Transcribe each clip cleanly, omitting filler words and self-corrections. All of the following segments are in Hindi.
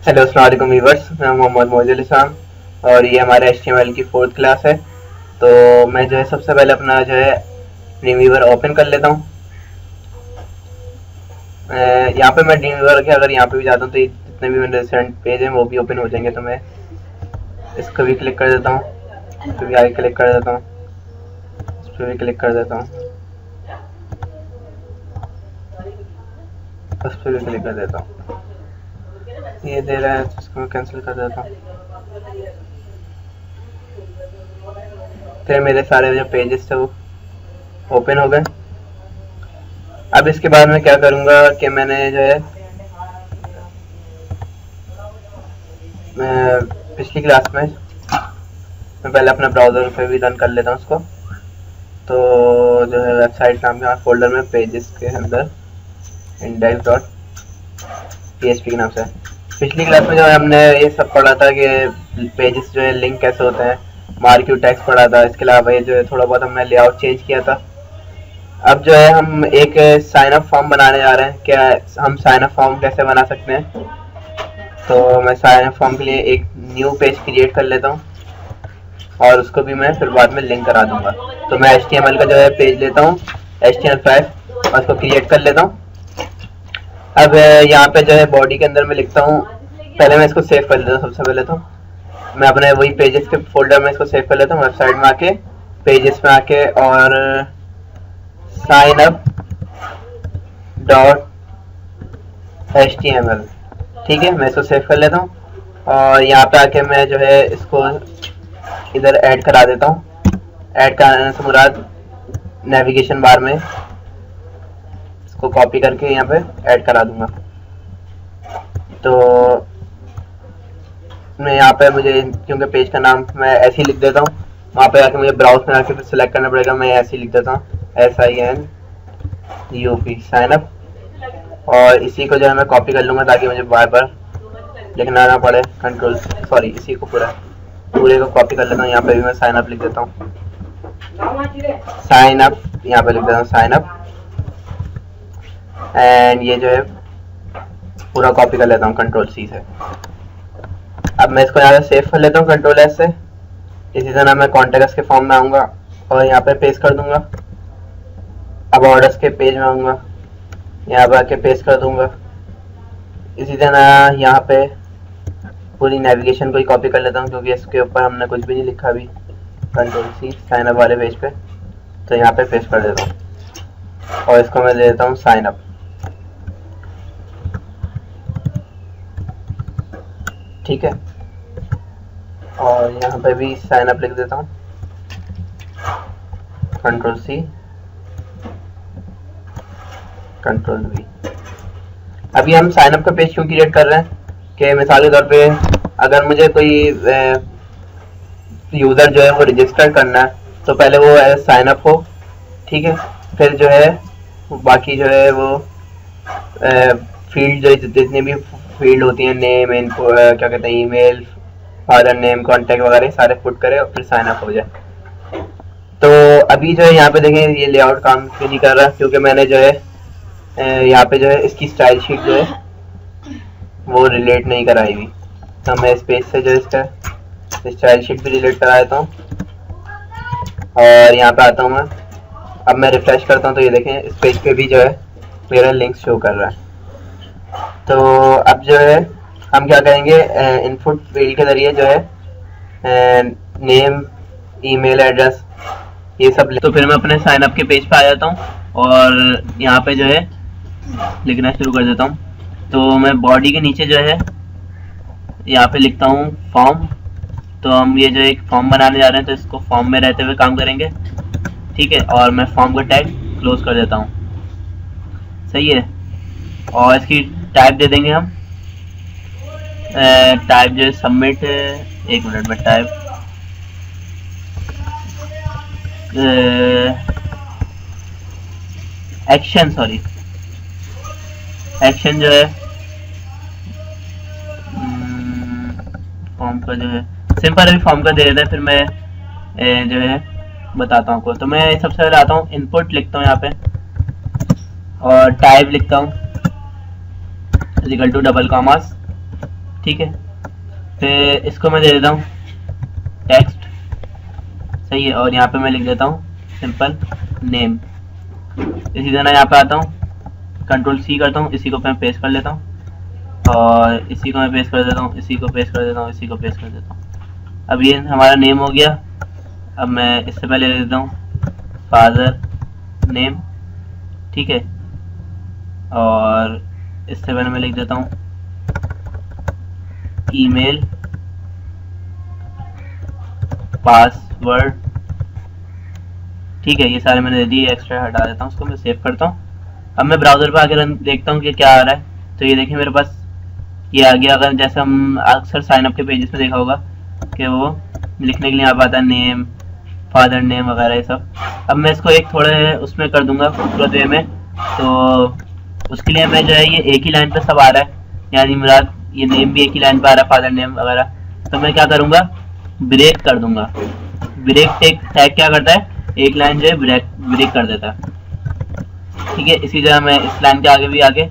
हेलो अस्सलाम वालेकुम व्यूअर्स, मैं मोहम्मद मोजुल इस्लाम और ये हमारे HTML की 4th क्लास है। तो मैं जो है सबसे पहले अपना जो है ड्रीमवीवर ओपन कर लेता हूँ। यहाँ पे मैं ड्रीमवीवर के अगर यहाँ पे भी जाता हूँ तो ये जितने भी मेरे रिसेंट पेज हैं वो भी ओपन हो जाएंगे। तो मैं इसको भी क्लिक कर देता हूँ, इस पर भी आगे क्लिक कर देता हूँ, इस पर भी क्लिक कर देता हूँ, उस पर भी क्लिक कर देता हूँ। ये दे रहा है तो इसको मैं कैंसिल कर देता हूँ। फिर मेरे सारे जो पेजेस थे वो ओपन हो गए। अब इसके बाद मैं क्या करूँगा कि मैंने जो है पिछली क्लास में मैं पहले अपना ब्राउज़र पे भी रन कर लेता हूँ उसको। तो जो है वेबसाइट नाम के फोल्डर में पेजेस के अंदर index.php के नाम से पिछली क्लास में जो है हमने ये सब पढ़ा था कि पेजेस जो है लिंक कैसे होते हैं, मार्क्यू टैग्स पढ़ा था। इसके अलावा ये जो है थोड़ा बहुत हमने लेआउट चेंज किया था। अब जो है हम एक साइन अप फॉर्म बनाने जा रहे हैं। क्या हम साइन अप फॉर्म कैसे बना सकते हैं? तो मैं साइन अप फॉर्म के लिए एक न्यू पेज क्रिएट कर लेता हूँ और उसको भी मैं फिर बाद में लिंक करा दूंगा। तो मैं HTML का जो है पेज लेता हूँ, HTML5, और उसको क्रिएट कर लेता हूँ। अब यहाँ पे जो है बॉडी के अंदर मैं लिखता हूँ, पहले मैं इसको सेव कर लेता हूँ। सबसे पहले तो मैं अपने वही पेजेस के फोल्डर में इसको सेव कर लेता हूँ, वेबसाइट में आके पेजेस में आके और साइन अप .html, ठीक है, मैं इसको सेव कर लेता हूँ और यहाँ पे आके मैं जो है इसको इधर ऐड करा देता हूँ। ऐड कराने से मुराद नेविगेशन बार में इसको कॉपी करके यहाँ पे ऐड करा दूंगा। तो मैं यहाँ पे मुझे क्योंकि पेज का नाम मैं ऐसे ही लिख देता हूँ, वहाँ पे आके मुझे ब्राउज में आके फिर सिलेक्ट करना पड़ेगा। मैं ऐसे ही लिख देता हूँ SINUP साइन अप, और इसी को जो है मैं कॉपी कर लूँगा ताकि मुझे बार बार लिखना ना पड़े। इसी को पूरे को कॉपी कर लेता हूँ। यहाँ पे भी मैं साइन अप लिख देता हूँ, साइन अप, यहाँ पे लिख देता हूँ साइन अप, एंड ये जो है पूरा कॉपी कर लेता हूँ Ctrl+C से। अब मैं इसको यहाँ पे सेव कर लेता हूँ Ctrl+S से। इसी तरह मैं कॉन्टेक्ट्स के फॉर्म में आऊँगा और यहाँ पे पेस्ट कर दूंगा। अब ऑर्डर्स के पेज में आऊँगा, यहाँ पे आके पेस्ट कर दूंगा। इसी तरह यहाँ पे पूरी नेविगेशन को ही कॉपी कर लेता हूँ क्योंकि इसके ऊपर हमने कुछ भी नहीं लिखा अभी। Ctrl+C साइन अप वाले पेज पे, तो यहाँ पे पेस्ट कर देता हूँ और इसको मैं दे देता हूँ साइन अप, ठीक है। और यहाँ पे भी साइन अप लिख देता हूँ, Ctrl+C Ctrl+V। अभी हम साइन अप का पेज क्यों क्रिएट कर रहे हैं कि मिसाल के तौर पे अगर मुझे कोई यूज़र जो है वो रजिस्टर करना है तो पहले वो साइन अप हो, ठीक है। फिर जो है बाकी जो है वो फील्ड जो जितनी भी फील्ड होती हैं, नेम, इनको क्या कहते हैं, ईमेल, फादर नेम, कॉन्टैक्ट वगैरह सारे पुट करे और फिर साइन अप हो जाए। तो अभी जो है यहाँ पे देखें ये लेआउट काम क्यों नहीं कर रहा, क्योंकि मैंने जो है यहाँ पे जो है इसकी स्टाइल शीट जो है वो रिलेट नहीं कराई हुई। तो मैं इस पेज से जो इसका स्टाइल शीट भी रिलेट करा देता हूँ और यहाँ पे आता हूँ मैं। अब मैं रिफ्रेश करता हूँ तो ये देखें इस पेज पे भी जो है मेरा लिंक शो कर रहा है। तो अब जो है हम क्या करेंगे, इनपुट फील्ड के जरिए जो है नेम, ईमेल एड्रेस, ये सब। तो फिर मैं अपने साइन अप के पेज पे आ जाता हूँ और यहाँ पे जो है लिखना शुरू कर देता हूँ। तो मैं बॉडी के नीचे जो है यहाँ पे लिखता हूँ फॉर्म। तो हम ये जो एक फॉर्म बनाने जा रहे हैं तो इसको फॉर्म में रहते हुए काम करेंगे, ठीक है। और मैं फॉर्म का टैग क्लोज कर देता हूँ, सही है। और इसकी टाइप दे देंगे हम, टाइप जो है सबमिट, एक मिनट में टाइप एक्शन जो है फॉर्म का जो है सिंपल अभी फॉर्म का दे देता है। फिर मैं जो है बताता हूँ आपको। तो मैं सबसे पहले आता हूँ, इनपुट लिखता हूँ यहाँ पे और टाइप लिखता हूँ इक्वल टू डबल कॉमास, ठीक है। फिर इसको मैं दे देता हूँ टेक्स्ट, सही है, और यहाँ पे मैं लिख देता हूँ सिंपल नेम। इसी तरह यहाँ पे आता हूँ, कंट्रोल सी करता हूँ, इसी को मैं पेस्ट कर लेता हूँ, और इसी को मैं पेस्ट कर देता हूँ, इसी को पेस्ट कर देता हूँ, इसी को पेस्ट कर देता हूँ। अब ये हमारा नेम हो गया। अब मैं इससे पहले लिख देता हूँ फादर नेम, ठीक है, और इससे पहले मैं लिख देता हूँ ईमेल, पासवर्ड, ठीक है, ये सारे मैंने दे दिए। एक्स्ट्रा हटा देता हूँ, उसको मैं सेव करता हूँ। अब मैं ब्राउजर पे आके देखता हूँ कि क्या आ रहा है। तो ये देखिए मेरे पास ये आ गया। अगर जैसे हम अक्सर साइन अप के पेजेस में देखा होगा कि वो लिखने के लिए यहाँ पे आता है नेम, फादर नेम वगैरह ये सब। अब मैं इसको एक थोड़े उसमें कर दूंगा खूबसूरत वे में, तो उसके लिए मैं जो है ये एक ही लाइन पे सब आ रहा है, यानी मेरा ये नेम भी एक ही लाइन पे आ रहा है, फादर नेम वगैरह। तो मैं क्या करूँगा, ब्रेक कर दूंगा। ब्रेक टैग क्या करता है, एक लाइन जो है ब्रेक कर देता है, ठीक है। इसी तरह मैं इस लाइन के आगे भी आके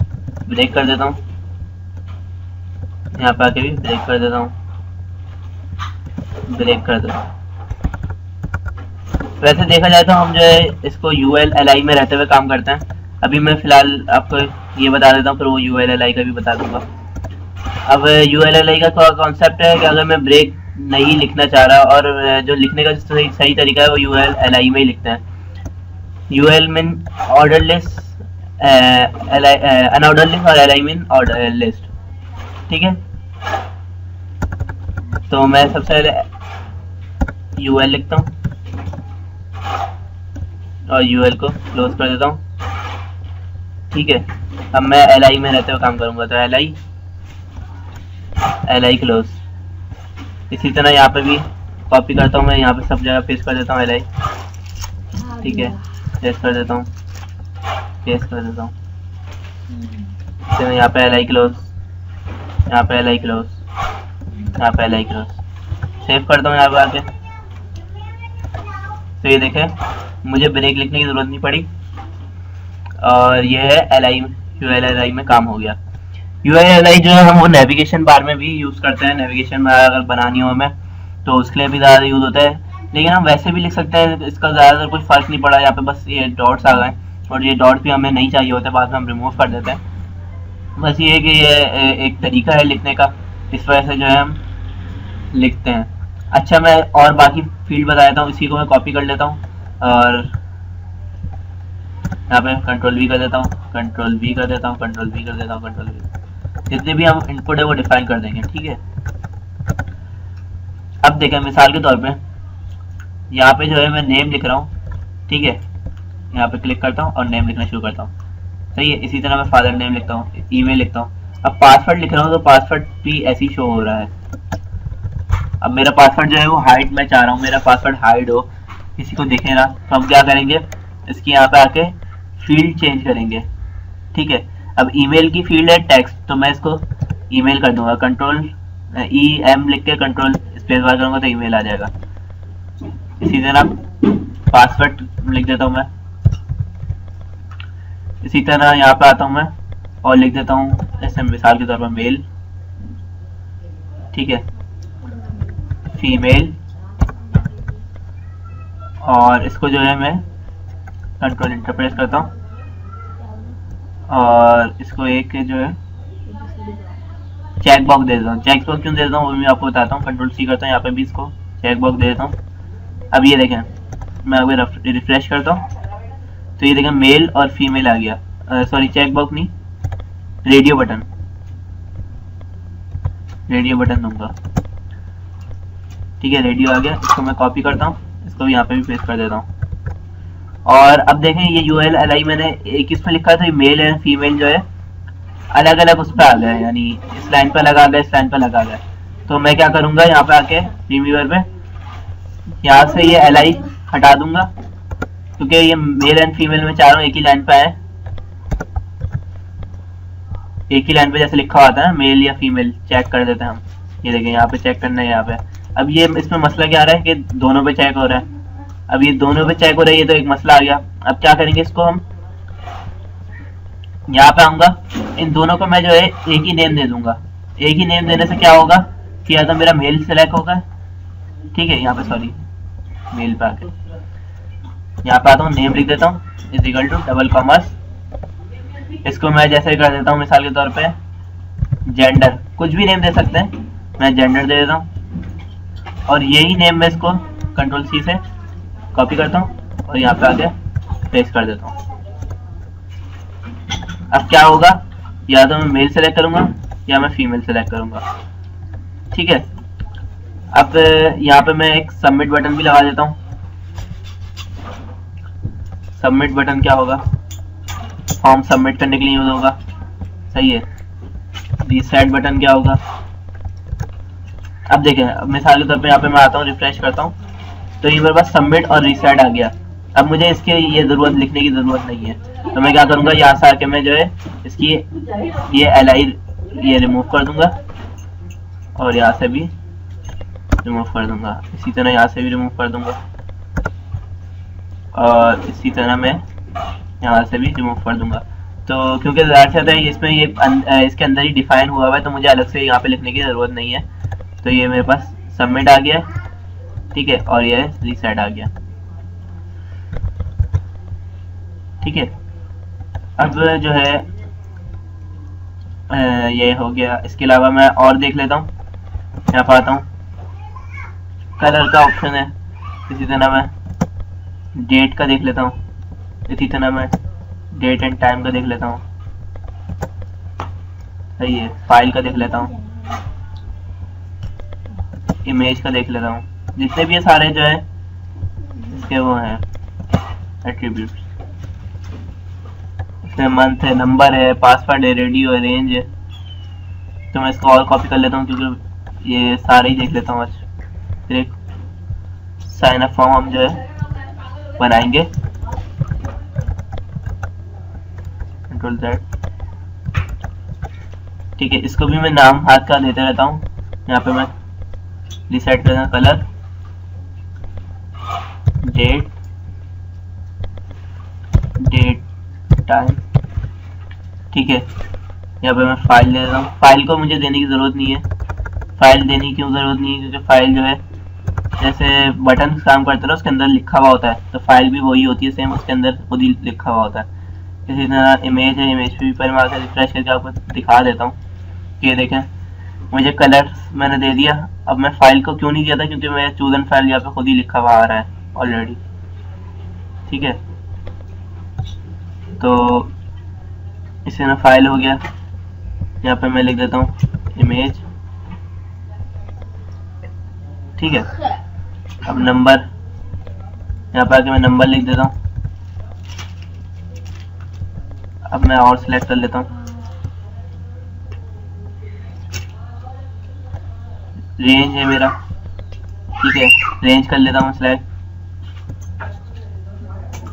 ब्रेक कर देता हूँ, यहाँ पे आके भी ब्रेक कर देता हूँ, ब्रेक कर देता हूँ। वैसे देखा जाए तो हम जो है इसको ULLI में रहते हुए काम करते हैं। अभी मैं फिलहाल आपको ये बता देता हूँ, फिर वो ULLI का भी बता दूंगा। अब ULLI का कॉन्सेप्ट है कि अगर मैं ब्रेक नहीं लिखना चाह रहा, और जो लिखने का सही तरीका है वो ULLI में ही लिखते हैं। UL mean order list, unordered list, और LI मीन ऑर्डर लिस्ट, ठीक है। तो मैं सबसे पहले UL लिखता हूँ और UL को क्लोज कर देता हूँ, ठीक है। अब मैं LI में रहते हुए काम करूँगा, तो LI क्लोज। इसी तरह यहाँ पे भी कॉपी करता हूँ मैं, यहाँ पे सब जगह पेस्ट कर देता हूँ LI, ठीक है, पेस्ट कर देता हूँ, पेस्ट कर देता हूँ। तो यहाँ पे LI क्लोज, यहाँ पे LI क्लोज, यहाँ पे LI क्लोज, सेव करता हूँ यहाँ पे आके। तो ये देखें मुझे ब्रेक लिखने की जरूरत नहीं पड़ी, और ये है ULLI में काम हो गया। ULLI जो है हम वो नेविगेशन बार में भी यूज करते हैं। नेविगेशन बार अगर बनानी हो हमें तो उसके लिए भी ज़्यादा यूज होता है, लेकिन हम वैसे भी लिख सकते हैं, इसका ज़्यादातर कोई फर्क नहीं पड़ा। यहाँ पे बस ये डॉट्स आ गए, और ये डॉट भी हमें नहीं चाहिए होते, बाद में हम रिमूव कर देते हैं। बस ये है कि ये एक तरीका है लिखने का, इस वजह से जो है हम लिखते हैं। अच्छा, मैं और बाकी फील्ड बता देता हूँ। इसी को मैं कॉपी कर लेता हूँ और यहाँ पे कंट्रोल V कर देता हूँ, कंट्रोल V कर देता हूँ, कंट्रोल V कर देता हूँ, कंट्रोल V। जितने भी हम इनपुट है वो डिफाइन कर देंगे, ठीक है। अब देखें मिसाल के तौर पे यहाँ पे जो है मैं नेम लिख रहा हूँ, ठीक है, यहाँ पे क्लिक करता हूँ और नेम लिखना शुरू करता हूँ, सही है। इसी तरह मैं फादर नेम लिखता हूँ, ईमेल लिखता हूँ। अब पासवर्ड लिख रहा हूँ तो पासवर्ड भी ऐसे ही शो हो रहा है। अब मेरा पासवर्ड जो है वो हाइड, मैं चाह रहा हूँ मेरा पासवर्ड हाइड हो, किसी को दिखे ना। तो हम क्या करेंगे, इसकी यहाँ पे आके फील्ड चेंज करेंगे, ठीक है। अब ईमेल की फील्ड है टेक्स्ट, तो मैं इसको ईमेल कर दूंगा, कंट्रोल EM लिख के कंट्रोल स्पेस बार करूंगा तो ईमेल आ जाएगा। इसी तरह पासवर्ड लिख देता हूँ मैं, इसी तरह यहाँ पे आता हूँ मैं और लिख देता हूँ जैसे मिसाल के तौर पर मेल, ठीक है, फीमेल, और इसको जो है मैं कंट्रोल इंटर प्रेस करता हूँ और इसको एक जो है चेक बॉक्स दे देता हूँ। चेक बॉक्स क्यों दे देता हूँ वो मैं आपको बताता हूँ। कंट्रोल C करता हूँ, यहाँ पे भी इसको चेक बॉक्स दे देता हूँ। अब ये देखें मैं अगर रिफ्रेश करता हूँ तो ये देखें मेल और फीमेल आ गया। सॉरी चेक बॉक्स नहीं, रेडियो बटन, रेडियो बटन दूंगा, ठीक है, रेडियो आ गया। इसको मैं कॉपी करता हूँ, इसको भी यहाँ पे भी पेस्ट कर देता हूँ। और अब देखें ये ULLI मैंने एक इसमें लिखा था, मेल एंड फीमेल जो है अलग अलग उस पर आ गया, यानी इस लाइन पर लगा गया, इस लाइन पर लगा गया। तो मैं क्या करूंगा, यहाँ पे आके रिव्यूअर पे यहाँ से ये LI हटा दूंगा, क्योंकि ये मेल एंड फीमेल में चारों एक ही लाइन पे है, एक ही लाइन पे जैसे लिखा हुआ था ना मेल या फीमेल, चेक कर देते हैं हम। ये देखिए यहाँ पे चेक करना है यहाँ पे। अब ये इसमें मसला क्या आ रहा है कि दोनों पे चेक हो रहा है। अब ये दोनों पे चेक हो रहा है, ये तो एक मसला आ गया। अब क्या करेंगे, इसको हम यहाँ पे आऊंगा, इन दोनों को मैं जो है एक ही नेम दे दूंगा, एक ही नेम देने से क्या होगा कि या तो मेरा मेल सेलेक्ट होगा, ठीक है, यहाँ पे सॉरी मेल पे आके यहाँ पे आता हूँ, नेम लिख देता हूँ is equal to double commas, इसको मैं जैसे कर देता हूँ मिसाल के तौर पे जेंडर, कुछ भी नेम दे सकते हैं, मैं जेंडर दे देता हूँ और यही नेम मैं इसको कंट्रोल सी से कॉपी करता हूँ और यहाँ पे आके पेस्ट कर देता हूँ। अब क्या होगा, या तो मैं मेल सेलेक्ट करूंगा या मैं फीमेल सेलेक्ट करूंगा, ठीक है। अब यहाँ पे मैं एक सबमिट बटन भी लगा देता हूँ। सबमिट बटन क्या होगा, फॉर्म सबमिट करने के लिए यूज होगा, सही है। रीसेट बटन क्या होगा, अब देखें, अब मिसाल के तौर पे यहाँ पे मैं आता हूँ, रिफ्रेश करता हूँ तो ये मेरे पास सबमिट और रीसेट आ गया। अब मुझे इसके ये जरूरत लिखने की जरूरत नहीं है, तो मैं क्या करूंगा, यहाँ से आके मैं जो है इसकी ये LI ये रिमूव कर दूंगा और यहाँ से भी रिमूव कर दूंगा, इसी तरह यहाँ से भी रिमूव कर दूंगा और इसी तरह मैं यहाँ से भी रिमूव कर दूंगा। तो क्योंकि ज़्यादा है इसमें ये इसके अंदर ही डिफाइन हुआ हुआ है, तो मुझे अलग से यहाँ पे लिखने की ज़रूरत नहीं है। तो ये मेरे पास सबमिट आ गया, ठीक है, और ये रीसेट आ गया, ठीक है। अब जो है ये हो गया। इसके अलावा मैं और देख लेता हूँ, यहाँ पर आता हूँ, कलर का ऑप्शन है, इसी तरह मैं डेट का देख लेता हूँ, इसी तरह मैं डेट एंड टाइम का देख लेता हूँ, सही है। फाइल का देख लेता हूँ, इमेज का देख लेता हूँ, जितने भी ये सारे जो है इसके वो हैं एट्रीब्यूट्स, इसमें मंथ है, नंबर है, पासवर्ड है, रेडियो है, रेंज है। तो मैं इसको और कॉपी कर लेता हूँ क्योंकि ये सारे ही देख लेता हूँ आज। फिर एक साइन अप फॉर्म हम जो है बनाएंगे, कंट्रोल Z, ठीक है। इसको भी मैं नाम हाथ का देते रहता हूँ। यहाँ पे मैं डिसाइड करना कलर, डेट, टाइम, ठीक है। यहाँ पे मैं फाइल दे देता हूँ। फाइल को मुझे देने की ज़रूरत नहीं है। फाइल देने की क्यों ज़रूरत नहीं है, क्योंकि फाइल जो है जैसे बटन काम करते हैं उसके अंदर लिखा हुआ होता है, तो फाइल भी वही होती है, सेम उसके अंदर खुद ही लिखा हुआ होता है। इसी तरह इमेज है, इमेज पे भी पहले मैं आकर रिफ्रेश करके आपको दिखा देता हूँ। ये देखें, मुझे कलर मैंने दे दिया। अब मैं फाइल को क्यों नहीं दिया था, क्योंकि मैं चूज एंड फाइल यहाँ पे खुद ही लिखा हुआ आ रहा है ऑलरेडी, ठीक है। तो इसे ना फाइल हो गया, यहाँ पे मैं लिख देता हूँ इमेज, ठीक है। अब नंबर, यहाँ पे आके मैं नंबर लिख देता हूँ। अब मैं और सिलेक्ट कर लेता हूँ, रेंज है मेरा, ठीक है, रेंज कर लेता हूँ सिलेक्ट।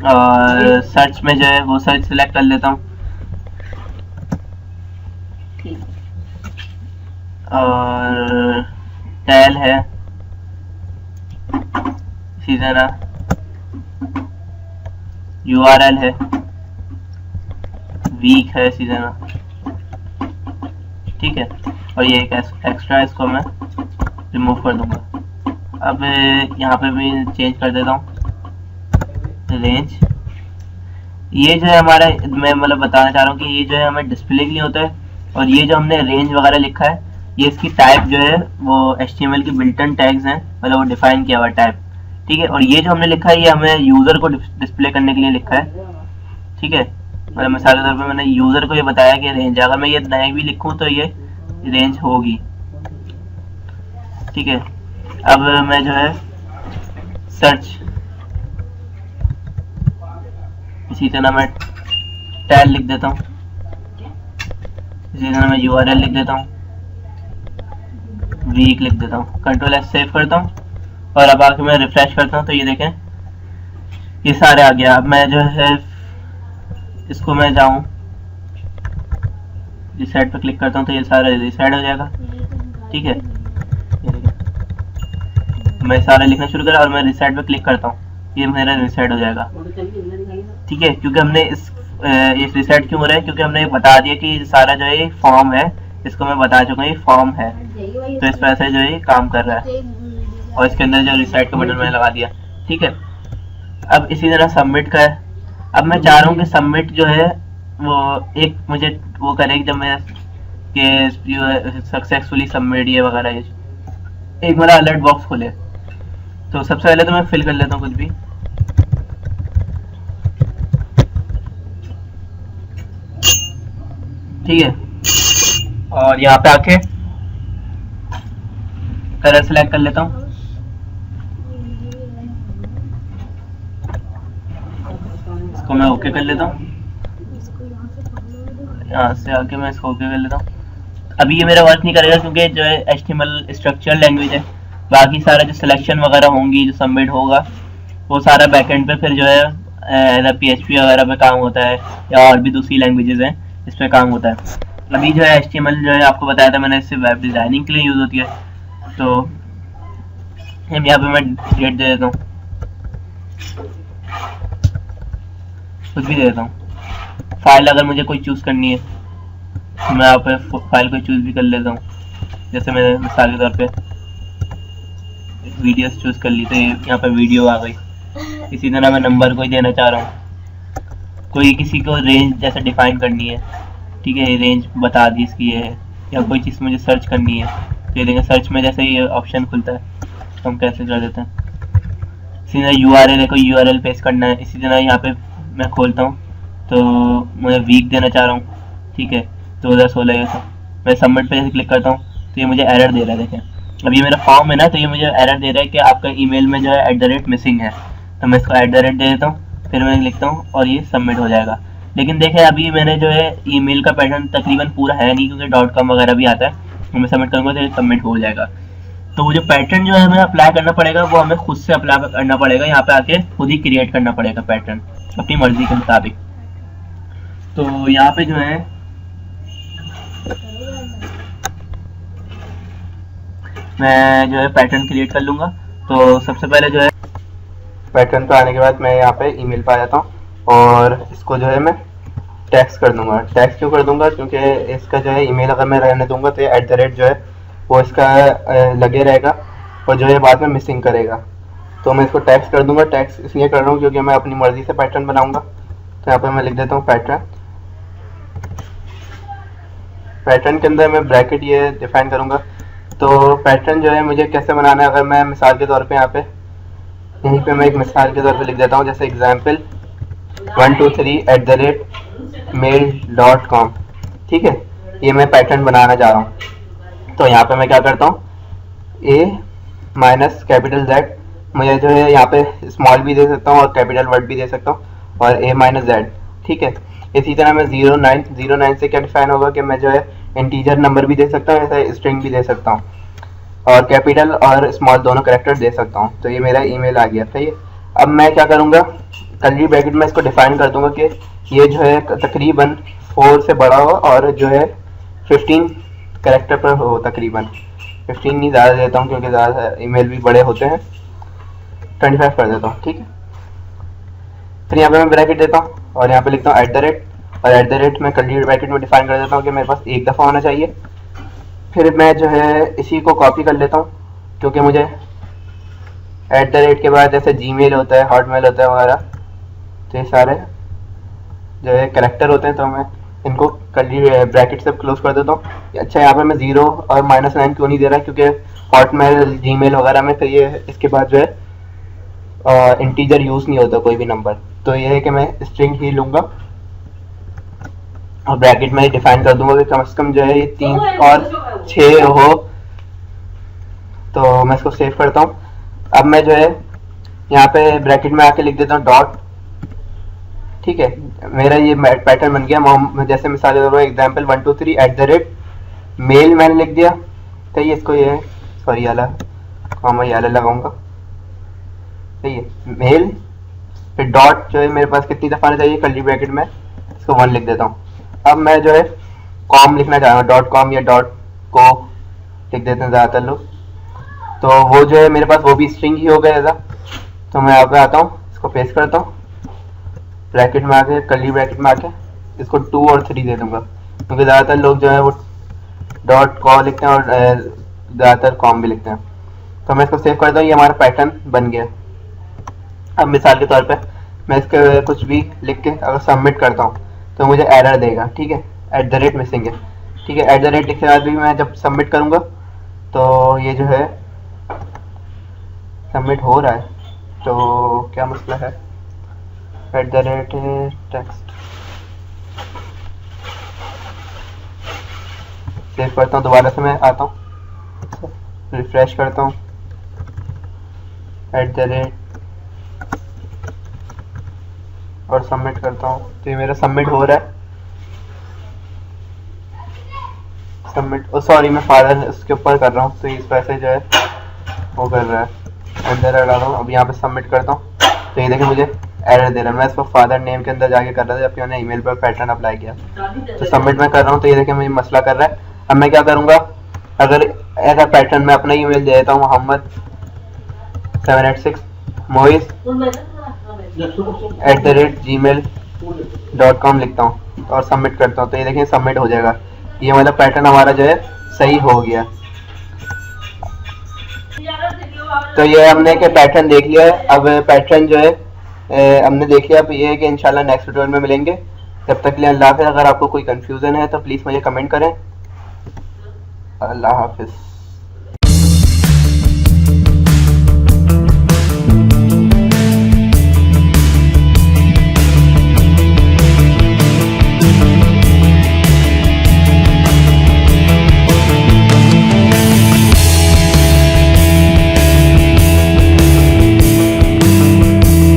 और सर्च में जो है वो सर्च सिलेक्ट कर लेता हूँ, और टैल है, इसी तरह URL है, वीक है, इसी तरह, ठीक है। और ये एक एक्स्ट्रा, इसको मैं रिमूव कर दूंगा। अब यहाँ पे भी चेंज कर देता हूँ रेंज। ये जो है हमारा, मैं मतलब बताना चाह रहा हूँ कि ये जो है हमें डिस्प्ले के लिए होता है, और ये जो हमने रेंज वगैरह लिखा है, ये इसकी टाइप जो है वो HTML की बिल्टन टैग्स हैं, मतलब वो डिफाइन किया हुआ टाइप, ठीक है। और ये जो हमने लिखा है ये हमें यूज़र को डिस्प्ले करने के लिए लिखा है, ठीक है। मतलब मिसाल के तौर पर मैंने यूज़र को ये बताया कि रेंज, अगर मैं ये नए भी लिखूँ तो ये रेंज होगी, ठीक है। अब मैं जो है सर्च, इसी तरह मैं टैल लिख देता हूँ, इसी तरह मैं URL लिख देता हूँ, वीक लिख देता हूँ, कंट्रोल S सेव करता हूँ। और अब आके मैं रिफ्रेश करता हूँ तो ये देखें ये सारे आ गया। अब मैं जो है इसको मैं जाऊँ रिसेट पे क्लिक करता हूँ तो ये सारा रिसेट हो जाएगा, ठीक है। ये देखें मैं सारा लिखना शुरू करा और मैं रिसेट पे क्लिक करता हूँ, ये मेरा रिसेट हो जाएगा, ठीक है। क्योंकि हमने इस रिसेट क्यों हो रहा है, क्योंकि हमने बता दिया कि सारा जो है फॉर्म है इसको मैं बता चुका हूँ, ये फॉर्म है, तो इस तरह से जो है काम कर रहा है। और इसके अंदर जो रिसेट का बटन मैंने लगा दिया, ठीक है। अब इसी तरह सबमिट का है। अब मैं चाह रहा हूँ कि सबमिट जो है वो एक मुझे वो करे जब मैं कि सक्सेसफुली सबमिट ये वगैरह, एक मेरा अलर्ट बॉक्स खोले। तो सबसे पहले तो मैं फिल कर लेता हूँ कुछ भी, ठीक है। और यहाँ पे आके कलर सेलेक्ट कर लेता हूँ, इसको मैं ओके कर लेता हूँ। यहाँ से आके मैं इसको ओके कर लेता हूँ। अभी ये मेरा वर्क नहीं करेगा क्योंकि जो है HTML स्ट्रक्चर लैंग्वेज है। बाकी सारा जो सिलेक्शन वगैरह होंगी, जो सबमिट होगा, वो सारा बैकएंड पे फिर जो है PHP वगैरह पे काम होता है, या और भी दूसरी लैंग्वेजेस हैं इस पे काम होता है। अभी जो है HTML जो है आपको बताया था मैंने, इससे वेब डिज़ाइनिंग के लिए यूज़ होती है। तो यहाँ पे मैं डेट दे देता हूँ, कुछ भी दे देता हूँ। फाइल अगर मुझे कोई चूज़ करनी है तो मैं यहाँ पे फाइल को चूज़ भी कर लेता हूँ। जैसे मैंने मिसाल के तौर पे वीडियोस चूज़ कर ली, तो यहाँ पे वीडियो आ गई। इसी तरह मैं नंबर कोई देना चाह रहा हूँ, कोई किसी को रेंज जैसे डिफाइन करनी है, ठीक है, रेंज बता दी इसकी ये है। या कोई चीज़ मुझे सर्च करनी है तो ये देखें, सर्च में जैसे ये ऑप्शन खुलता है तो हम कैसे कर देते हैं। इसी तरह URL है, कोई URL पेस्ट करना है। इसी तरह यहाँ पे मैं खोलता हूँ तो मैं वीक देना चाह रहा हूँ, ठीक है, 2016 ये सब। मैं सबमिट पे जैसे क्लिक करता हूँ तो ये मुझे एरर दे रहा है। देखें अब ये मेरा फॉर्म है ना, तो ये मुझे एरर दे रहा है कि आपका ईमेल में जो है @ मिसिंग है। तो मैं इसको @ दे देता हूँ, फिर मैं लिखता हूँ और ये सबमिट हो जाएगा। लेकिन देखें अभी मैंने जो है ईमेल का पैटर्न तकरीबन पूरा है नहीं, क्योंकि .com वगैरह भी आता है। तो मैं सबमिट करूँगा तो सबमिट हो जाएगा। तो वो जो पैटर्न जो है हमें अप्लाई करना पड़ेगा, वो हमें खुद से अप्लाई करना पड़ेगा। यहाँ पे आके खुद ही क्रिएट करना पड़ेगा पैटर्न अपनी मर्जी के मुताबिक। तो यहाँ पे जो है मैं जो है पैटर्न क्रिएट कर लूँगा। तो सबसे पहले जो है पैटर्न पे आने के बाद मैं यहाँ पे ईमेल पे आ जाता हूँ और इसको जो है मैं टैक्स कर दूंगा। टैक्स क्यों कर दूंगा? क्योंकि इसका जो है ईमेल अगर मैं रहने दूंगा तो ये @ जो है वो इसका लगे रहेगा और जो है बाद में मिसिंग करेगा। तो मैं इसको टैक्स कर दूंगा। टैक्स इसलिए कर रहा हूँ क्योंकि मैं अपनी मर्जी से पैटर्न बनाऊंगा। तो यहाँ पर मैं लिख देता हूँ पैटर्न। पैटर्न के अंदर मैं ब्रैकेट ये डिफाइन करूँगा। तो पैटर्न जो है मुझे कैसे बनाना है, अगर मैं मिसाल के तौर पे यहाँ पे यहीं पे मैं एक मिसाल के तौर पे लिख देता हूँ, जैसे एग्जाम्पल 123@mail.com, ठीक है, ये मैं पैटर्न बनाना चाह रहा हूँ। तो यहाँ पे मैं क्या करता हूँ, A-Z, मुझे जो है यहाँ पे स्मॉल भी दे सकता हूँ और कैपिटल वर्ड भी दे सकता हूँ, और A-Z, ठीक है। इसी तरह मैं 09 से क्या डिफाइन होगा कि मैं जो है इंटीजर नंबर भी दे सकता हूँ, ऐसा स्ट्रिंग भी दे सकता हूँ, और कैपिटल और स्मॉल दोनों कैरेक्टर दे सकता हूँ। तो ये मेरा ईमेल आ गया, सही है। अब मैं क्या करूँगा, कर्ली ब्रैकेट में इसको डिफाइन कर दूंगा कि ये जो है तकरीबन 4 से बड़ा हो और जो है 15 कैरेक्टर पर हो। तकरीबन 15 नहीं, ज़्यादा देता हूँ क्योंकि ज़्यादा ईमेल भी बड़े होते हैं। 25 कर देता हूँ, ठीक है। फिर यहाँ पे मैं ब्रैकेट देता हूँ और यहाँ पे लिखता हूँ @ और @ मैं कर्ली ब्रैकेट में डिफाइन कर देता हूँ कि मेरे पास एक दफ़ा होना चाहिए। फिर मैं जो है इसी को कॉपी कर लेता हूँ, क्योंकि मुझे @ के बाद जैसे जीमेल होता है, हॉटमेल होता है वगैरह, तो ये सारे जो है कैरेक्टर होते हैं, तो मैं इनको कर्ली ब्रैकेट से क्लोज कर देता हूँ। अच्छा, यहाँ पे मैं 0 और -9 क्यों नहीं दे रहा, क्योंकि हॉटमेल, जीमेल वगैरह में फिर ये इसके बाद जो है इंटीजर यूज़ नहीं होता कोई भी नंबर। तो ये है कि मैं स्ट्रिंग ही लूँगा और ब्रैकेट में डिफाइन कर दूंगा कि कम से कम जो है ये 3 और 6 हो। तो मैं इसको सेव करता हूँ। अब मैं जो है यहाँ पे ब्रैकेट में आके लिख देता हूँ डॉट, ठीक है। मेरा ये पैटर्न बन गया। जैसे मिसाल के तौर पर एग्जाम्पल 123 @ मैंने लिख दिया, तो ये इसको ये सॉरी वाला कॉमा ये वाला लगाऊंगा, सही है, मेल। फिर डॉट जो है मेरे पास कितनी दफ़ा आना चाहिए कर्ली ब्रैकेट में, इसको 1 लिख देता हूँ। अब मैं जो है कॉम लिखना चाह रहा हूँ, .com या .co लिख देते हैं ज़्यादातर लोग। तो वो जो है मेरे पास वो भी स्ट्रिंग ही हो गया ऐसा। तो मैं यहाँ पे आता हूँ, इसको पेस्ट करता हूँ, ब्रैकेट में आके कर्ली ब्रैकेट में आके इसको 2 और 3 दे दूँगा, क्योंकि ज़्यादातर लोग जो है वो .co लिखते हैं और ज़्यादातर com भी लिखते हैं। तो मैं इसको सेव करता हूँ, ये हमारा पैटर्न बन गया। अब मिसाल के तौर पे मैं इसके कुछ भी लिख के अगर सबमिट करता हूँ तो मुझे एरर देगा, ठीक है, @ मिसिंग है, ठीक है। @ लिखने के बाद भी मैं जब सबमिट करूँगा तो ये जो है सबमिट हो रहा है, तो क्या मसला है। @text सेव करता हूँ, दोबारा से मैं आता हूँ, रिफ्रेश करता हूँ, @ और सबमिट करता हूँ तो ये मेरा सबमिट हो रहा है। सबमिट, सॉरी मैं फादर उसके ऊपर कर रहा हूँ तो इस वजह से जो है वो कर रहा है, एरर डाल रहा हूँ। अब यहाँ पे सबमिट करता हूँ तो ये देखिए मुझे एरर दे रहा है। मैं इसको फादर नेम के अंदर जाके कर रहा था जबकि मैंने ईमेल पर पैटर्न अप्लाई किया। तो सबमिट मैं कर रहा हूँ तो ये देखिए मुझे मसला कर रहा है। अब मैं क्या करूँगा, अगर ऐसा पैटर्न मैं अपना ईमेल दे देता हूँ mohammed786 moiz @gmail.com लिखता हूँ और सबमिट करता हूँ तो ये देखिए सबमिट हो जाएगा। ये मतलब पैटर्न हमारा जो है सही हो गया। तो ये हमने के पैटर्न देख लिया है। अब पैटर्न जो है हमने देख लिया। अब ये है कि इंशाल्लाह नेक्स्ट ट्यूटोरियल में मिलेंगे। तब तक के लिए अल्लाह हाफ़िज़। अगर आपको कोई कंफ्यूजन है तो प्लीज़ मुझे कमेंट करें। अल्लाह हाफ़िज़।